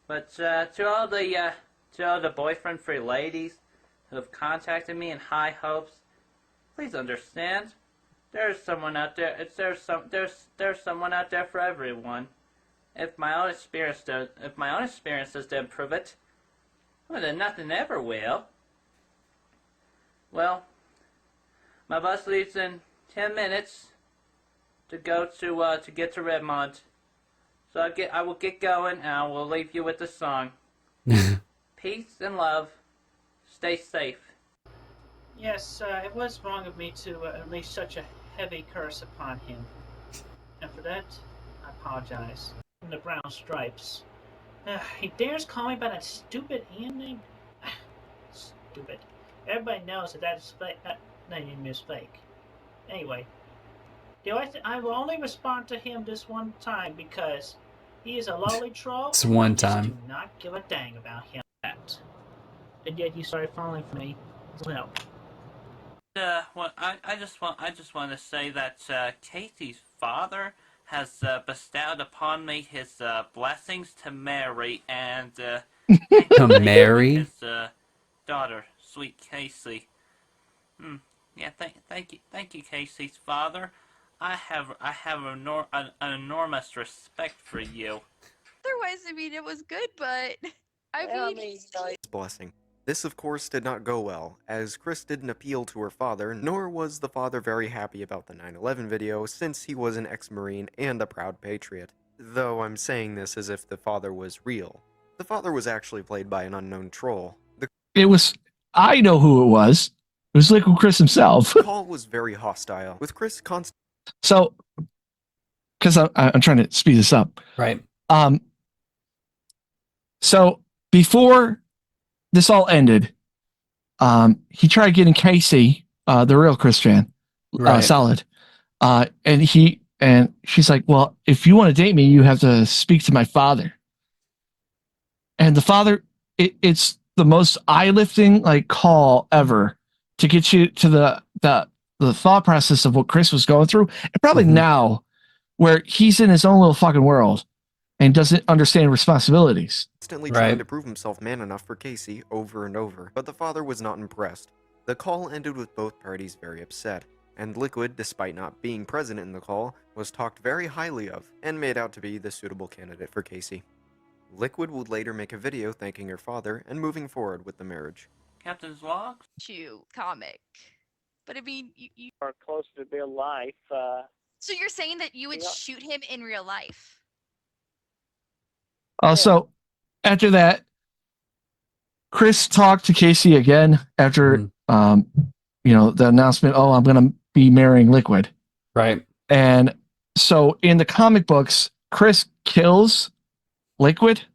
But to all the boyfriend-free ladies who have contacted me in high hopes, please understand, there's someone out there. There's someone out there for everyone. If my own experiences don't prove it, well, then nothing ever will. Well, my bus leaves in 10 minutes to go to get to Redmond. So I will get going, and I will leave you with the song. Peace and love. Stay safe. Yes, it was wrong of me to unleash such a heavy curse upon him. And for that, I apologize. The brown stripes. He dares call me by that stupid hand name? Stupid. Everybody knows that name is fake. Anyway, I will only respond to him this one time because he is a lowly troll. It's one I just time. do not give a dang about him. And yet you started falling for me as well. Well, I just want to say that Casey's father has bestowed upon me his blessings to marry and To marry? his daughter, sweet Casey. Yeah, thank you, Casey's father. I have an enormous respect for you. Otherwise, I mean, it was good, but blessing. This, of course, did not go well, as Chris didn't appeal to her father, nor was the father very happy about the 9/11 video, since he was an ex-Marine and a proud patriot. Though I'm saying this as if the father was real. The father was actually played by an unknown troll. I know who it was. It was Liquid Chris himself. The call was very hostile, with Chris constantly. So, because I'm trying to speed this up. Right. So before this all ended, he tried getting Casey, the real Chris fan, solid. And she's like, well, if you want to date me, you have to speak to my father. And the father, it's the most eye-lifting like call ever to get you to the thought process of what Chris was going through. And probably now where he's in his own little fucking world and doesn't understand responsibilities. Constantly trying to prove himself man enough for Casey over and over, but the father was not impressed. The call ended with both parties very upset, and Liquid, despite not being present in the call, was talked very highly of, and made out to be the suitable candidate for Casey. Liquid would later make a video thanking her father and moving forward with the marriage. Captain's logs? comic. But I mean, you Or close to real life. so you're saying that you would Yeah. shoot him in real life? So after that, Chris talked to Casey again after the announcement. Oh, I'm gonna be marrying Liquid. Right. And so in the comic books, Chris kills Liquid.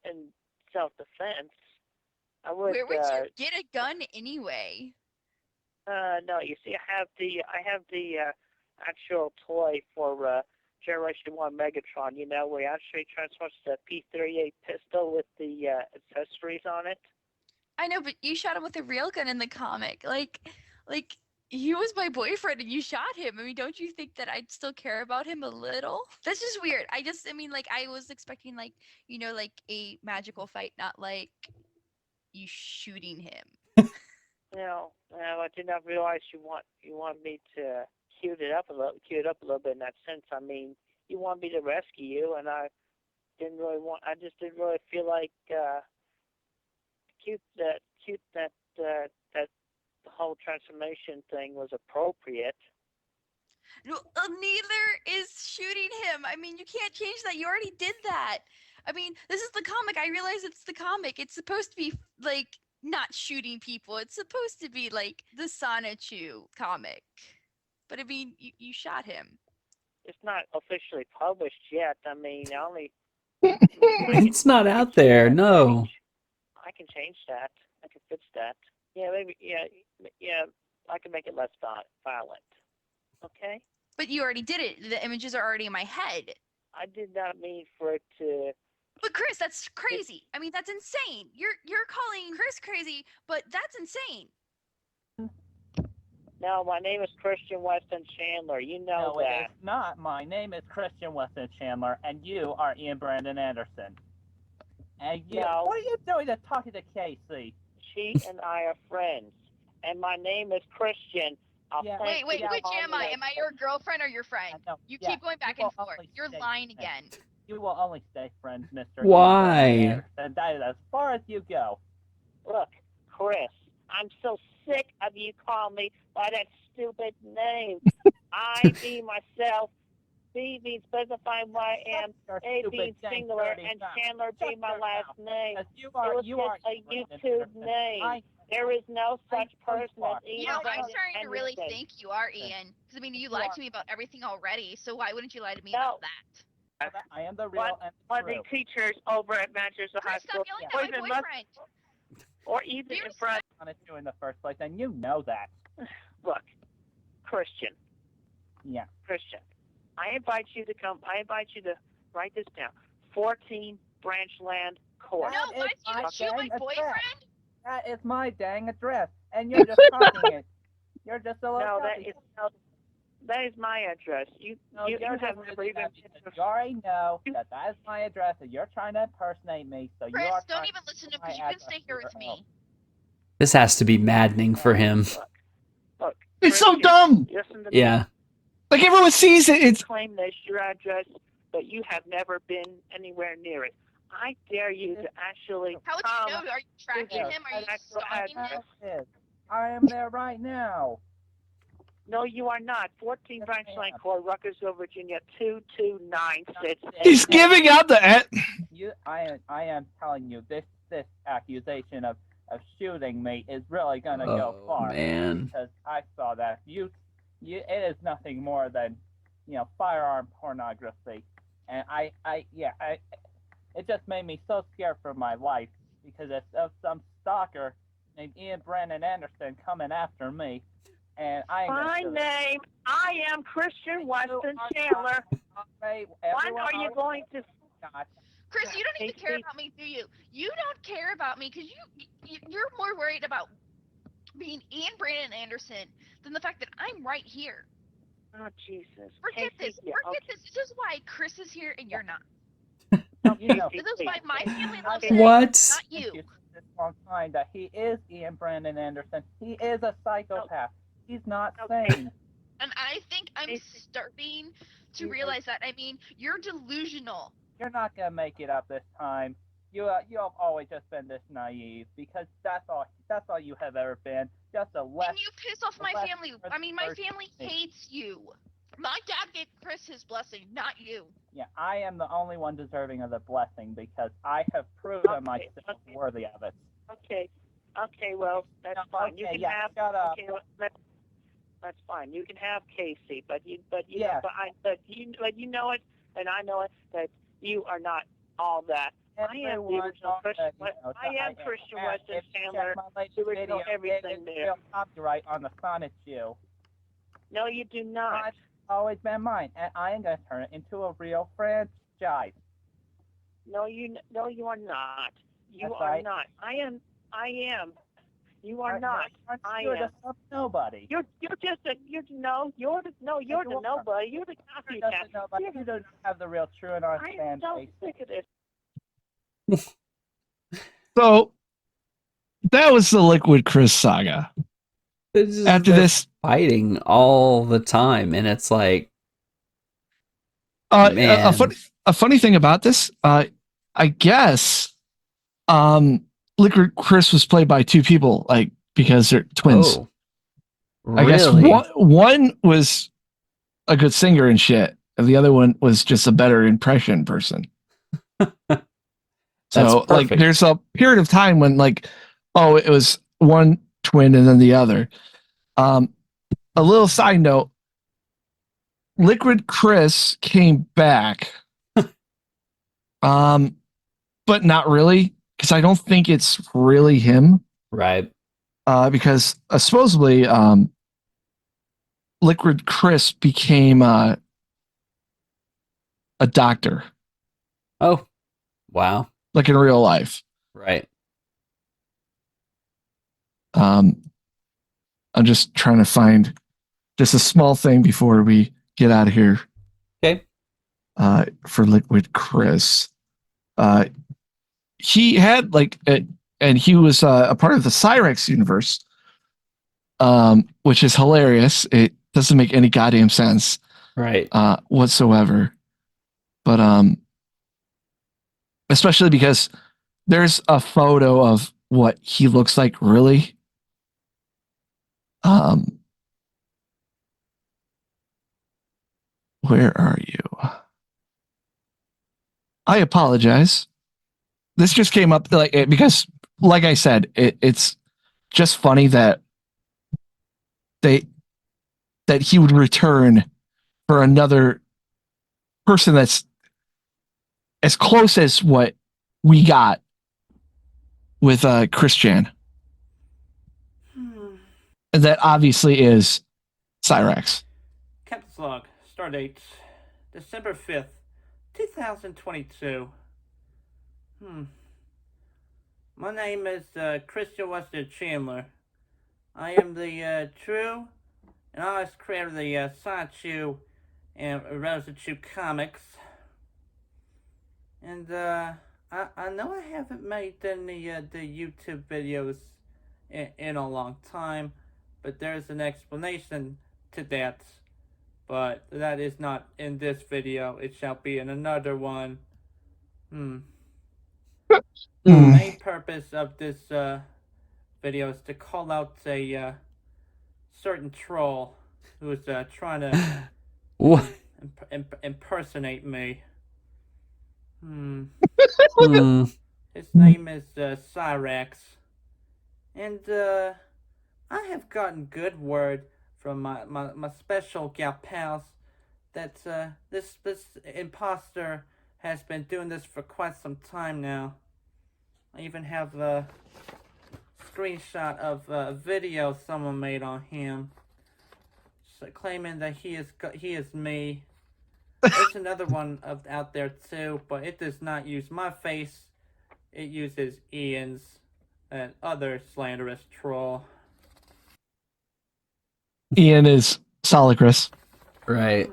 In self-defense, I would. Where would you get a gun anyway? No, you see, I have the actual toy for Generation 1 Megatron, where he actually transforms the P-38 pistol with the accessories on it. I know, but you shot him with a real gun in the comic. Like he was my boyfriend and you shot him. I mean, don't you think that I'd still care about him a little? That's just weird. I was expecting like a magical fight, not like you shooting him. No, I did not realize you want me to cue it up a little bit in that sense. I mean, you want me to rescue you, and I just didn't really feel like that the whole transformation thing was appropriate. No, neither is shooting him. I mean, you can't change that. You already did that. I mean, this is the comic. I realize it's the comic. It's supposed to be like not shooting people. It's supposed to be like the Sonichu comic. But I mean, you shot him. It's not officially published yet. I mean, It's not out there. No. I can change that. I can fix that. Yeah, maybe. Yeah. I can make it less violent. Okay. But you already did it. The images are already in my head. I did not mean for it to. But Chris, that's crazy. I mean, that's insane. You're calling Chris crazy, but that's insane. No, my name is Christian Weston Chandler. You know that. No, it is not. My name is Christian Weston Chandler, and you are Ian Brandon Anderson. And you, no. What are you doing talking to Casey? She and I are friends, and my name is Christian. Wait, which am I? Am I your girlfriend or your friend? You keep going back and forth. You're lying again. You will only stay friends, Mr. Why? And that is as far as you go. Look, Chris, I'm so sick of you calling me by that stupid name. I be myself, B being specifying what I am, A being singular, and Chandler be my last name. It was just a YouTube name. There is no such person as Ian. I'm starting to really think you are Ian. Because, I mean, you lied to me about everything already, so why wouldn't you lie to me about that? I am the real and one of the teachers over at Manchester High School. Stop yelling at my boyfriend. Or even in front of you in the first place, and you know that. Look, Christian. Yeah. Christian. I invite you to write this down. 14 Branchland Court. No, why do you shoot my boyfriend? That is my dang address, and you're just copying it. You're just a little that is my address. You have never even. You already know that is my address, and you're trying to impersonate me. So Chris, you are don't even listen to him because you can stay here with me. This has to be maddening for him. Look, it's so dumb. Yeah. Like everyone sees it. It's claim that's your address, but you have never been anywhere near it. I dare you to actually. How would you know? Are you tracking him? Are you stalking him? I am there right now. No, you are not. 14 Branchland Court, Ruckersville, Virginia, 22966. He's giving out the. I am telling you, this accusation of shooting me is really gonna go far. Man. Because I saw that it is nothing more than firearm pornography, and it just made me so scared for my life because of some stalker named Ian Brandon Anderson coming after me. And I am Christian Weston Chandler. When are you going to? Chris, you don't even care about me, do you? You don't care about me because you're more worried about being Ian Brandon Anderson than the fact that I'm right here. Oh, Jesus. Forget this. This is why Chris is here and you're not. This is why my family loves him, What? not you. This long time that he is Ian Brandon Anderson. He is a psychopath. He's not sane. And I think I'm starting to realize that. I mean, you're delusional. You're not going to make it up this time. you have always just been this naive because that's all you have ever been. Just a less. And you piss off my family. I mean, my family hates you. My dad gave Chris his blessing, not you. Yeah, I am the only one deserving of the blessing because I have proven myself worthy of it. Okay. Okay, well, that's fine. You can have. Shut up. Okay, that's fine. You can have Casey, but you know it, and I know it that you are not all that. I am the original Christian. I am Christian Weston Chandler. The original everything there. Copyright on the Sonichu. No, you do not. It's always been mine, and I am going to turn it into a real franchise. No, you are not. You That's are right. not. I am. You are not. I You're am. the nobody. You're just a. You're the nobody. You're the copycat. Nobody. You don't have the real true and honest fan I'm so base. sick of this. So that was the Liquid Chris saga. After They're this, fighting all the time, and it's like, man. a funny thing about this, I guess, Liquid Chris was played by two people, like because they're twins. Oh, I guess one was a good singer and shit, and the other one was just a better impression person. So, like, there's a period of time when, like, oh, it was one twin and then the other. A little side note: Liquid Chris came back, but not really, because I don't think it's really him, right? Because supposedly, Liquid Chris became a doctor. Oh, wow! Like in real life, right? I'm just trying to find just a small thing before we get out of here. Okay. For Liquid Chris, he had and he was a part of the Cyrex universe, which is hilarious. It doesn't make any goddamn sense, right? Whatsoever. But especially because there's a photo of what he looks like really. Where are you? I apologize. This just came up because, like I said, it's just funny that he would return for another person that's as close as what we got with Christian. And that obviously is Cyrex. Captain's log, stardate, December 5th, 2022. My name is Christian Weston Chandler. I am the true and honest creator of the Sonichu and Recanting comics. And I know I haven't made any the YouTube videos in a long time, but there's an explanation to that. But that is not in this video. It shall be in another one. The main purpose of this video is to call out a certain troll who is trying to impersonate me. His name is Cyrex, and I have gotten good word from my special gal pals that this imposter has been doing this for quite some time now. I even have a screenshot of a video someone made on him, claiming that he is me. There's another one out there too, but it does not use my face. It uses Ian's and other slanderous troll. Ian is Solicrus. Right.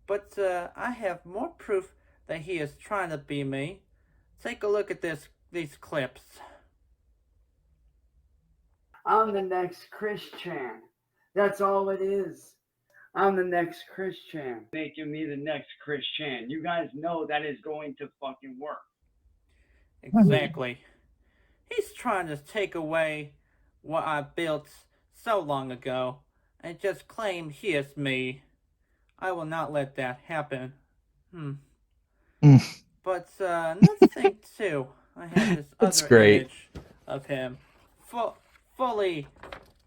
But I have more proof that he is trying to be me. Take a look at these clips. I'm the next Christian. That's all it is. I'm the next Christian. Making me the next Christian. You guys know that is going to fucking work. Exactly. He's trying to take away what I built so long ago and just claim he is me. I will not let that happen. But another thing too, I have this It's other great. image of him, fully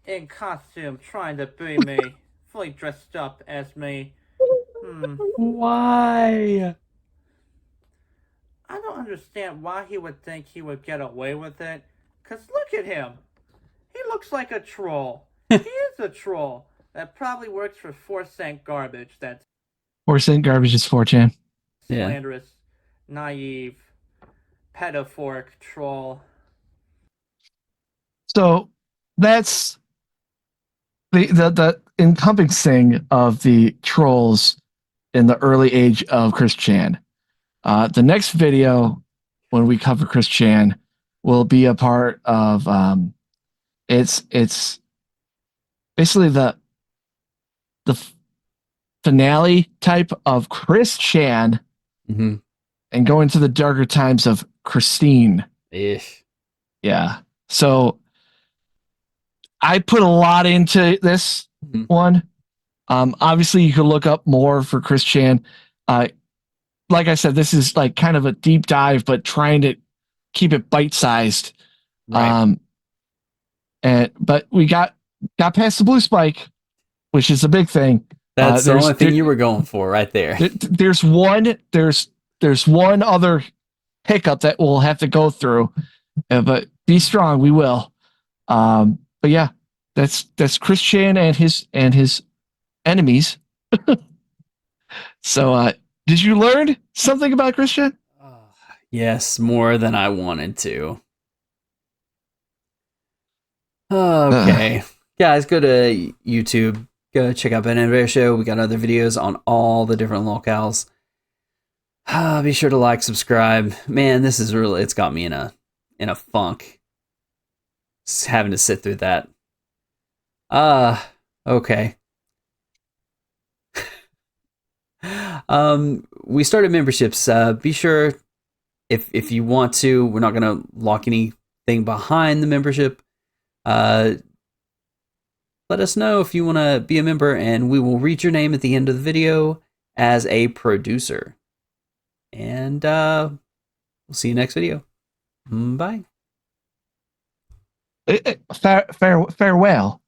in costume, trying to be me, fully dressed up as me. Why? I don't understand why he would think he would get away with it. 'Cause look at him. He looks like a troll. He is a troll. That probably works for 4-cent garbage. That's 4-cent garbage is 4chan. Yeah. slanderous, naive, pedophoric troll. So that's the encompassing of the trolls in the early age of Chris Chan. The next video, when we cover Chris Chan, will be a part of it's basically the finale type of Chris Chan, and go into the darker times of Christine. Ish. Yeah. So I put a lot into this one. Obviously, you could look up more for Chris Chan. Like I said, this is like kind of a deep dive, but trying to keep it bite sized. Right. But we got past the blue spike, which is a big thing. That's the only thing you were going for right there. There's one other hiccup that we'll have to go through, but be strong. We will. But yeah, that's Chris Chan and his enemies. So, did you learn something about Chris Chan? Yes, more than I wanted to. Okay. Guys, go to YouTube. Go check out Ben and Bear Show. We got other videos on all the different locales. Be sure to like, subscribe. Man, this is really, it's got me in a funk. Just having to sit through that. Okay. We started memberships. Be sure if you want to, we're not gonna lock anything behind the membership. Let us know if you want to be a member, and we will read your name at the end of the video as a producer. And we'll see you next video. Bye. Farewell.